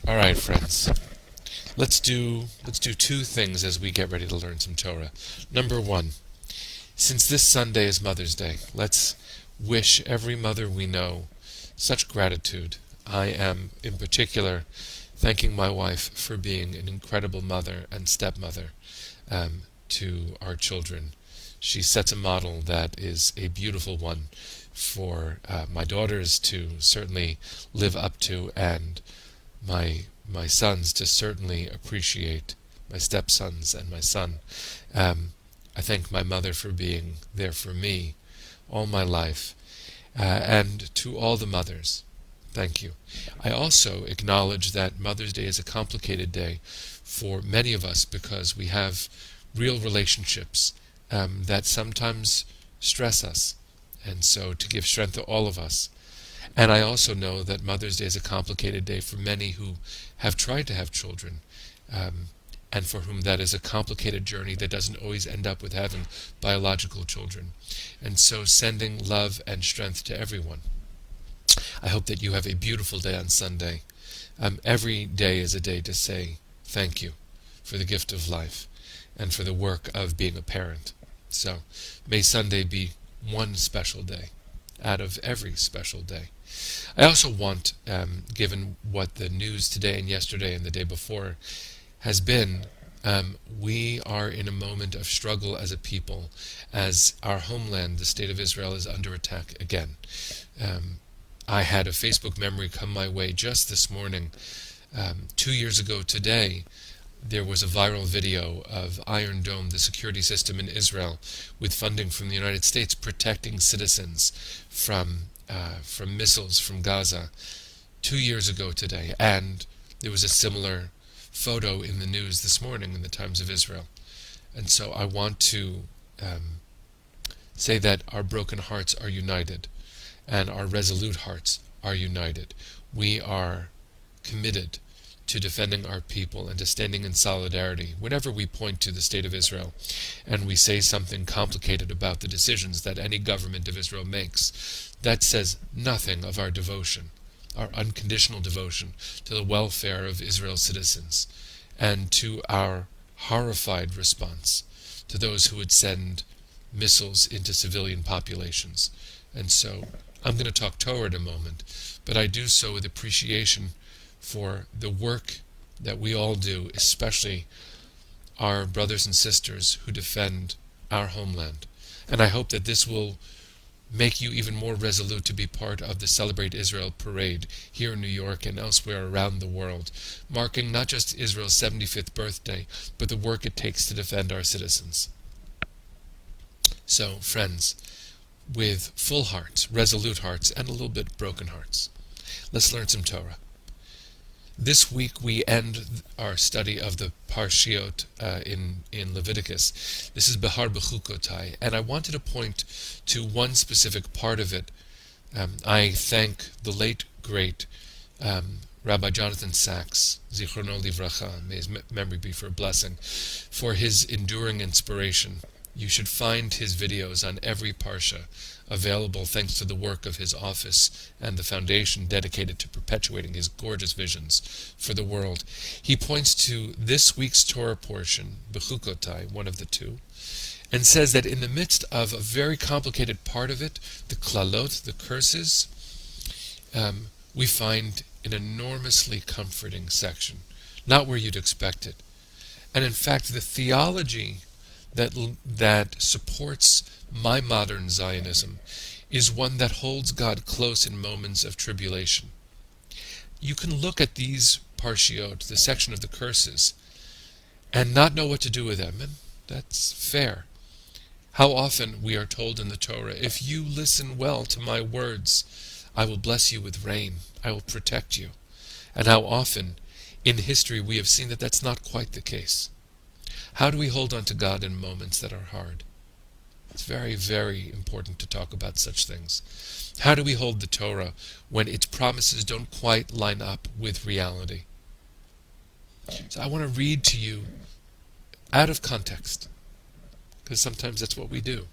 All right, friends. Let's do two things as we get ready to learn some Torah. Number one, since this Sunday is Mother's Day, let's wish every mother we know such gratitude. I am, in particular, thanking my wife for being an incredible mother and stepmother to our children. She sets a model that is a beautiful one for my daughters to certainly live up to, and my sons to certainly appreciate, my stepsons and my son. I thank my mother for being there for me all my life, and to all the mothers, thank you. I also acknowledge that Mother's Day is a complicated day for many of us because we have real relationships that sometimes stress us, and so to give strength to all of us. And I also know that Mother's Day is a complicated day for many who have tried to have children, and for whom that is a complicated journey that doesn't always end up with having biological children. And so sending love and strength to everyone. I hope that you have a beautiful day on Sunday. Every day is a day to say thank you for the gift of life and for the work of being a parent. So may Sunday be one special day out of every special day. I also want, given what the news today and yesterday and the day before has been, we are in a moment of struggle as a people, as our homeland, the state of Israel, is under attack again. I had a Facebook memory come my way just this morning. 2 years ago today, there was a viral video of Iron Dome, the security system in Israel, with funding from the United States, protecting citizens from missiles from Gaza 2 years ago today. And there was a similar photo in the news this morning in the Times of Israel. And so I want to say that our broken hearts are united and our resolute hearts are united. We are committed to defending our people and to standing in solidarity whenever we point to the state of Israel and we say something complicated about the decisions that any government of Israel makes. That says nothing of our devotion, our unconditional devotion to the welfare of Israel's citizens and to our horrified response to those who would send missiles into civilian populations. And so I'm going to talk Torah in a moment, but I do so with appreciation for the work that we all do, especially our brothers and sisters who defend our homeland. And I hope that this will make you even more resolute to be part of the Celebrate Israel parade here in New York and elsewhere around the world, marking not just Israel's 75th birthday, but the work it takes to defend our citizens. So, friends, with full hearts, resolute hearts, and a little bit broken hearts, let's learn some Torah. This week we end our study of the Parshiot in Leviticus. This is Behar Bechukotai, and I wanted to point to one specific part of it. I thank the late, great Rabbi Jonathan Sachs, Zichrono Livracha, may his memory be for a blessing, for his enduring inspiration. You should find his videos on every Parsha available thanks to the work of his office and the foundation dedicated to perpetuating his gorgeous visions for the world. He points to this week's Torah portion, Bechukotai, one of the two, and says that in the midst of a very complicated part of it, the klalot, the curses, we find an enormously comforting section, not where you'd expect it. And in fact, the theology that supports my modern Zionism is one that holds God close in moments of tribulation. You can look at these parshiot, the section of the curses, and not know what to do with them, and that's fair. How often we are told in the Torah, if you listen well to my words, I will bless you with rain, I will protect you. And how often in history we have seen that that's not quite the case. How do we hold on to God in moments that are hard? It's very, very important to talk about such things. How do we hold the Torah when its promises don't quite line up with reality? So I want to read to you out of context, because sometimes that's what we do.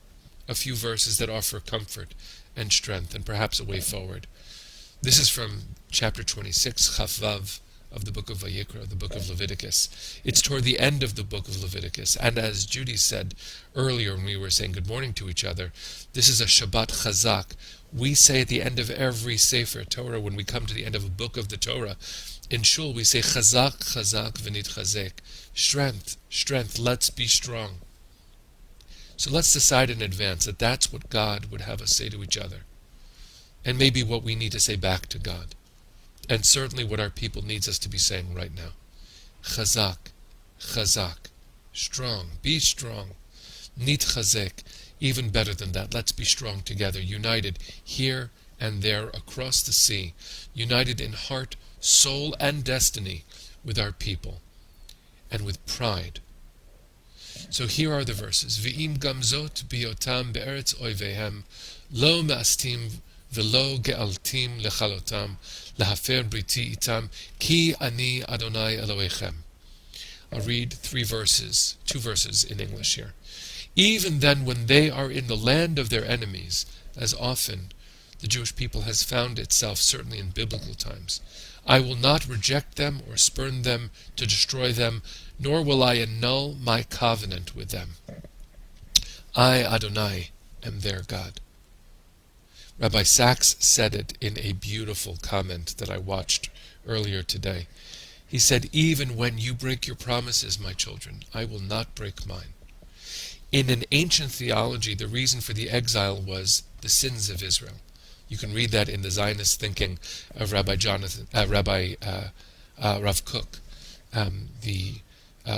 A few verses that offer comfort and strength and perhaps a way forward. This is from chapter 26, Chaf Vav, of the book of Vayikra, the book of Leviticus. It's toward the end of the book of Leviticus. And as Judy said earlier when we were saying good morning to each other, this is a Shabbat Chazak. We say at the end of every Sefer Torah, when we come to the end of a book of the Torah, in Shul we say Chazak, Chazak, V'nit Chazek. Strength, strength, let's be strong. So let's decide in advance that that's what God would have us say to each other. And maybe what we need to say back to God. And certainly what our people needs us to be saying right now. Chazak, chazak, strong, be strong. Nit chazek, even better than that. Let's be strong together, united here and there across the sea, united in heart, soul, and destiny with our people, and with pride. So here are the verses. V'im gamzot biotam be'eretz oivehem, lo ma'astim v'lo ge'altim lechalotam, lahafer briti itam, ki ani Adonai Elohechem. I'll read two verses in English here. Even then, when they are in the land of their enemies, as often the Jewish people has found itself, certainly in biblical times, I will not reject them or spurn them to destroy them, nor will I annul my covenant with them. I, Adonai, am their God. Rabbi Sachs said it in a beautiful comment that I watched earlier today. He said, even when you break your promises, my children, I will not break mine. In an ancient theology, the reason for the exile was the sins of Israel. You can read that in the Zionist thinking of Rav Kook, the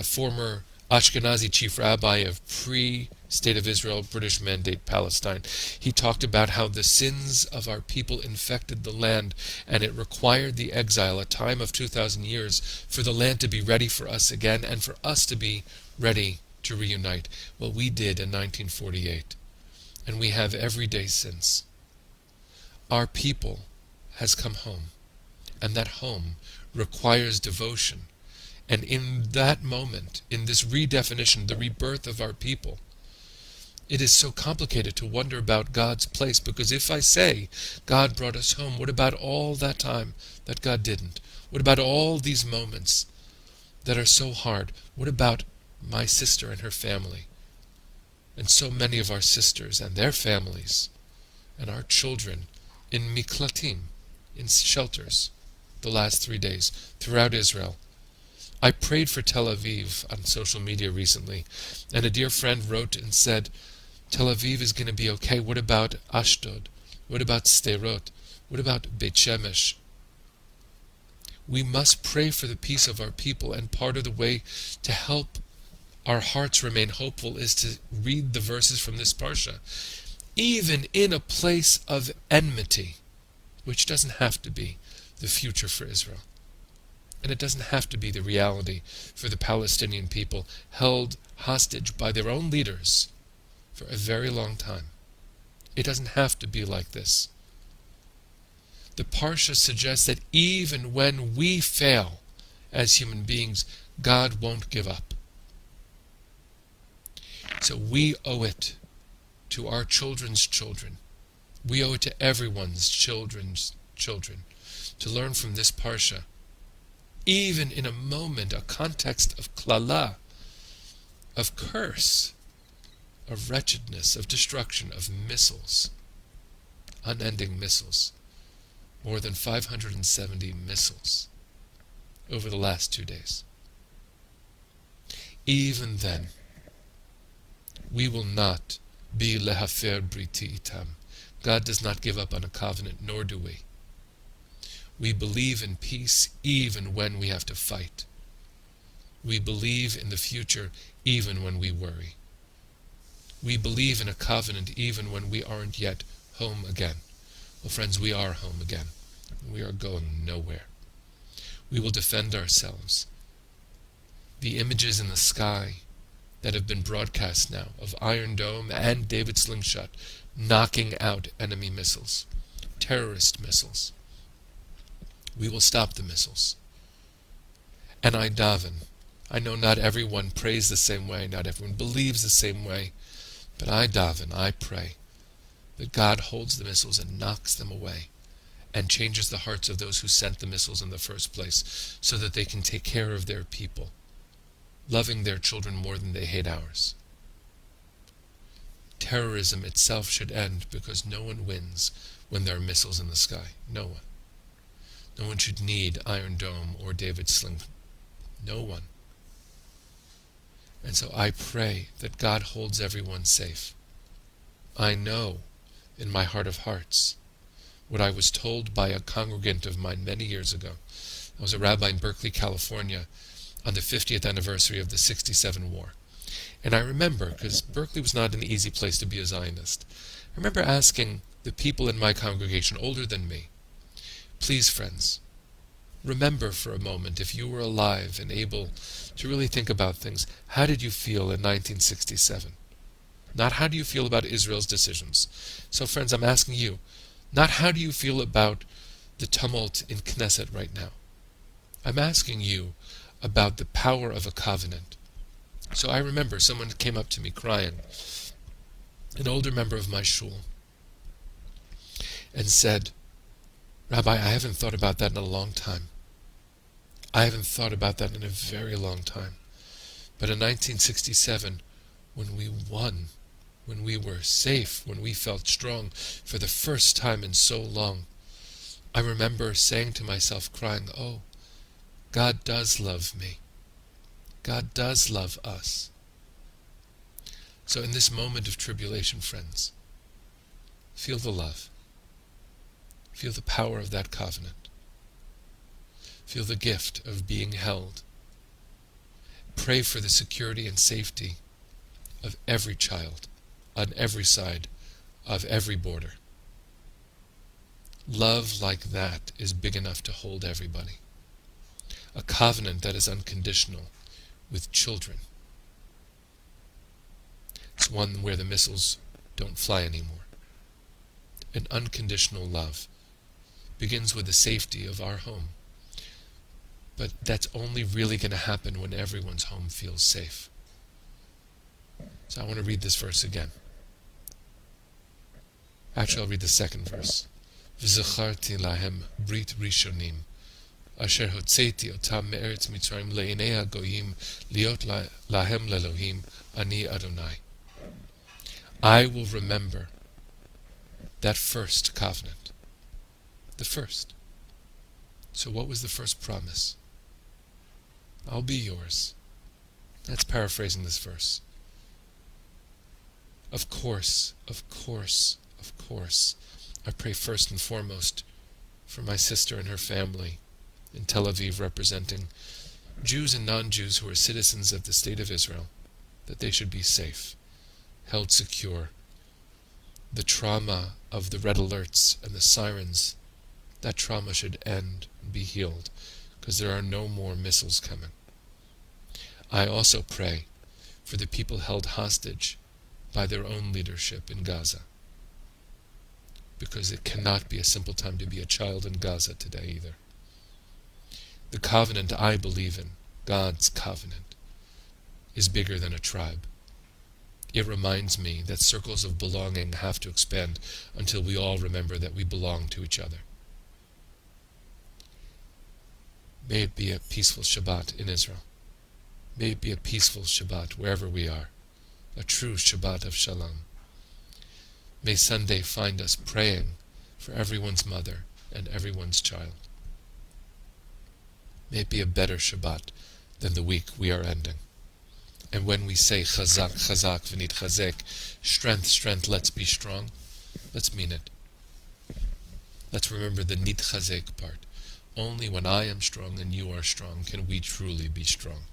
former Ashkenazi chief rabbi of pre-State of Israel, British Mandate Palestine. He talked about how the sins of our people infected the land, and it required the exile, a time of 2,000 years, for the land to be ready for us again, and for us to be ready to reunite. Well, we did in 1948, and we have every day since. Our people has come home, and that home requires devotion. And in that moment, in this redefinition, the rebirth of our people, it is so complicated to wonder about God's place, because if I say God brought us home, what about all that time that God didn't? What about all these moments that are so hard? What about my sister and her family, and so many of our sisters and their families, and our children in miklatim, in shelters, the last 3 days throughout Israel? I prayed for Tel Aviv on social media recently, and a dear friend wrote and said, Tel Aviv is going to be okay. What about Ashdod? What about Sderot? What about Beit Shemesh? We must pray for the peace of our people, and part of the way to help our hearts remain hopeful is to read the verses from this parsha. Even in a place of enmity, which doesn't have to be the future for Israel, and it doesn't have to be the reality for the Palestinian people, held hostage by their own leaders for a very long time. It doesn't have to be like this. The parsha suggests that even when we fail as human beings, God won't give up. So we owe it to our children's children. We owe it to everyone's children's children to learn from this parsha, even in a moment, a context of klala, of curse, of wretchedness, of destruction, of missiles, unending missiles, more than 570 missiles over the last 2 days. Even then, we will not be lehafer briti itam. God does not give up on a covenant, nor do we. We believe in peace even when we have to fight. We believe in the future even when we worry. We believe in a covenant even when we aren't yet home again. Well, friends, we are home again. We are going nowhere. We will defend ourselves. The images in the sky that have been broadcast now of Iron Dome and David Slingshot knocking out enemy missiles, terrorist missiles. We will stop the missiles. And I daven. I know not everyone prays the same way, not everyone believes the same way, but I daven, I pray that God holds the missiles and knocks them away, and changes the hearts of those who sent the missiles in the first place so that they can take care of their people, loving their children more than they hate ours. Terrorism itself should end because no one wins when there are missiles in the sky. No one. No one should need Iron Dome or David's sling. No one. And so I pray that God holds everyone safe. I know in my heart of hearts what I was told by a congregant of mine many years ago. I was a rabbi in Berkeley, California, on the 50th anniversary of the 67 war. And I remember, because Berkeley was not an easy place to be a Zionist, I remember asking the people in my congregation older than me, please, friends, remember for a moment, if you were alive and able to really think about things, how did you feel in 1967? Not how do you feel about Israel's decisions. So friends, I'm asking you, not how do you feel about the tumult in Knesset right now. I'm asking you about the power of a covenant. So I remember someone came up to me crying, an older member of my shul, and said, Rabbi, I haven't thought about that in a long time. I haven't thought about that in a very long time. But in 1967, when we won, when we were safe, when we felt strong for the first time in so long, I remember saying to myself, crying, oh, God does love me. God does love us. So in this moment of tribulation, friends, feel the love. Feel the power of that covenant. Feel the gift of being held. Pray for the security and safety of every child on every side of every border. Love like that is big enough to hold everybody. A covenant that is unconditional with children. It's one where the missiles don't fly anymore. An unconditional love begins with the safety of our home. But that's only really going to happen when everyone's home feels safe. So I want to read this verse again. Actually, I'll read the second verse. V'zacharti lahem brit rishonim, asher hotzeiti otam me'eretz Mitzrayim le'inei hagoyim liot lahem le'Elohim ani Adonai. I will remember that first covenant. The first. So what was the first promise? I'll be yours. That's paraphrasing this verse. Of course, I pray first and foremost for my sister and her family in Tel Aviv, representing Jews and non-Jews who are citizens of the State of Israel, that they should be safe, held secure. The trauma of the red alerts and the sirens, that trauma should end and be healed, because there are no more missiles coming. I also pray for the people held hostage by their own leadership in Gaza, because it cannot be a simple time to be a child in Gaza today either. The covenant I believe in, God's covenant, is bigger than a tribe. It reminds me that circles of belonging have to expand until we all remember that we belong to each other. May it be a peaceful Shabbat in Israel. May it be a peaceful Shabbat wherever we are, a true Shabbat of Shalom. May Sunday find us praying for everyone's mother and everyone's child. May it be a better Shabbat than the week we are ending. And when we say Chazak, Chazak, V'nit Chazek, strength, strength, let's be strong, let's mean it. Let's remember the Nit Chazek part. Only when I am strong and you are strong can we truly be strong.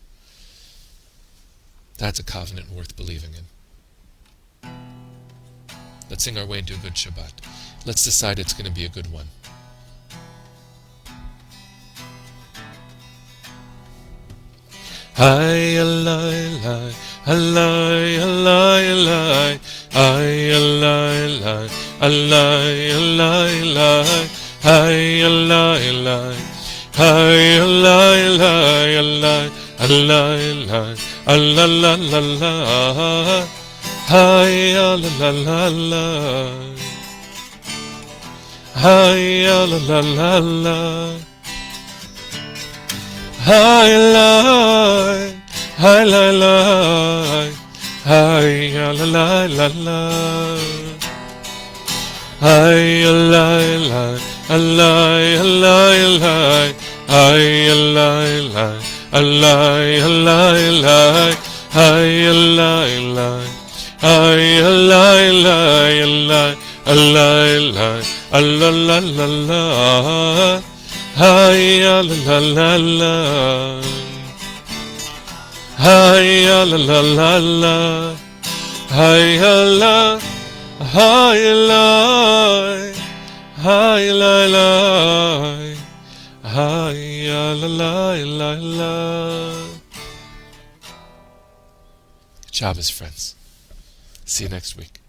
That's a covenant worth believing in. Let's sing our way into a good Shabbat. Let's decide it's going to be a good one. Hay alai lai, alai alai alai, hay alai lai, alai alai lai, hay alai lai, hay alai lai, alai alai lai, ala la la la, hay ala la la la. Hi la la la la. Hi la. Hi la la. Hi la la la la. Hi la la. Alai alai alai. Hi alai alai. Alai alai alai. Hi alai alai. Hi alai alai alai. Alai alai. La la la la. Hi la la la la. Hi la la la la. Hi la. Hi la. Hi la la. Hi la la la la. Shabbos, friends. See you next week.